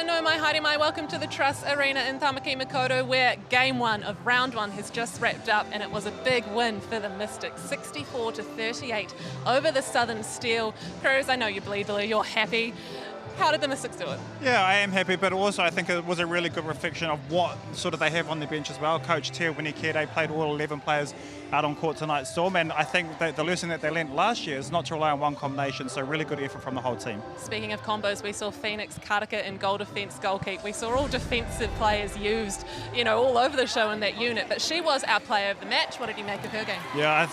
no mai haere mai. Welcome to the Truss Arena in Tamaki Makaurau, where game one of round one has just wrapped up, and it was a big win for the Mystics, 64-38 over the Southern Steel. Cruz, I know you bleed blue, you're happy. How did the Mystics do it? Yeah, I am happy, but also I think it was a really good reflection of what sort of they have on the bench as well. Coach Te Winikere played all 11 players out on court tonight, Storm, and I think that the lesson that they learned last year is not to rely on one combination, so really good effort from the whole team. Speaking of combos, we saw Phoenix, Karaka in goal defence, goal keep. We saw all defensive players used, all over the show in that unit, but she was our player of the match. What did you make of her game? Yeah,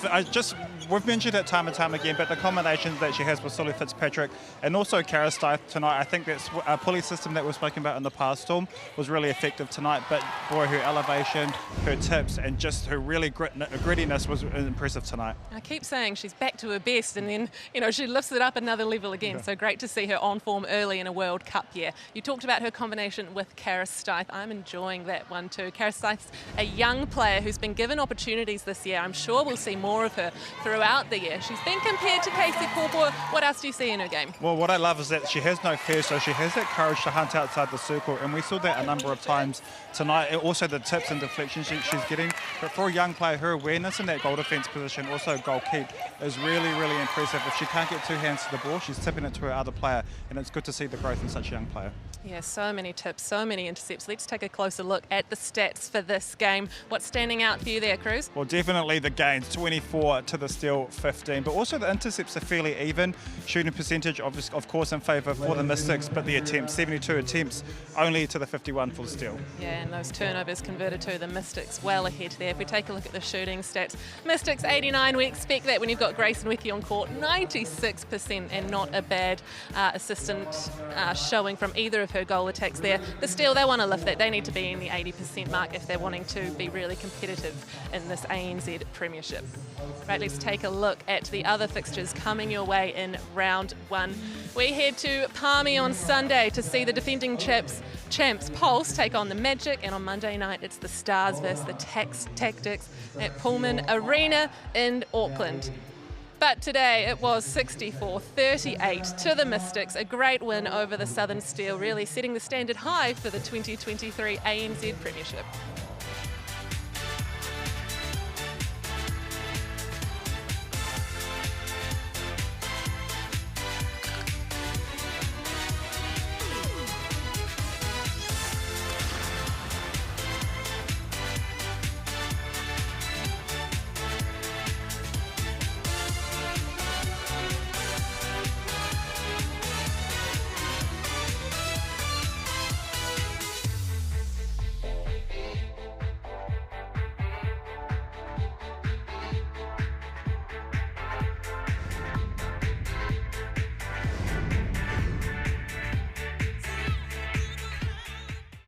we've mentioned it time and time again, but the combinations that she has with Sully Fitzpatrick and also Cara Stith tonight, I think that's a pulley system that we've spoken about in the past, Storm, was really effective tonight, but boy, her elevation, her tips, and just her really grittiness was impressive tonight. I keep saying she's back to her best, and then, she lifts it up another level again, so great to see her on form early in a World Cup year. You talked about her combination with Cara Stith. I'm enjoying that one too. Cara Stith's a young player who's been given opportunities this year. I'm sure we'll see more of her throughout the year. She's been compared to Casey Korpoa. What else do you see in her game? Well, what I love is that she has no fear, so she has that courage to hunt outside the circle, and we saw that a number of times tonight. And also the tips and deflections she's getting. But for a young player, her awareness in that goal defence position, also goal keep, is really, really impressive. If she can't get two hands to the ball, she's tipping it to her other player, and it's good to see the growth in such a young player. Yeah, so many tips, so many intercepts. Let's take a closer look at the stats for this game. What's standing out for you there, Cruz? Well, definitely the gains, 24 to the Steel, 15. But also the intercepts are fairly even. Shooting percentage, of course, in favour for the Mystics, but the attempts, 72 attempts, only to the 51 for the Steel. Yeah, and those turnovers converted to the Mystics well ahead there. If we take a look at the shooting stats, Mystics 89, we expect that when you've got Grace Nweke on court, 96%, and not a bad assistant showing from either of her goal attacks there. The Steel, they want to lift that. They need to be in the 80% mark if they're wanting to be really competitive in this ANZ Premiership. Right, let's take a look at the other fixtures coming your way in round one. We head to Palmy on Sunday to see the defending champs Pulse take on the Magic, and on Monday night it's the Stars versus the Tactics at Pullman Arena in Auckland. But today it was 64-38 to the Mystics, a great win over the Southern Steel, really setting the standard high for the 2023 ANZ Premiership.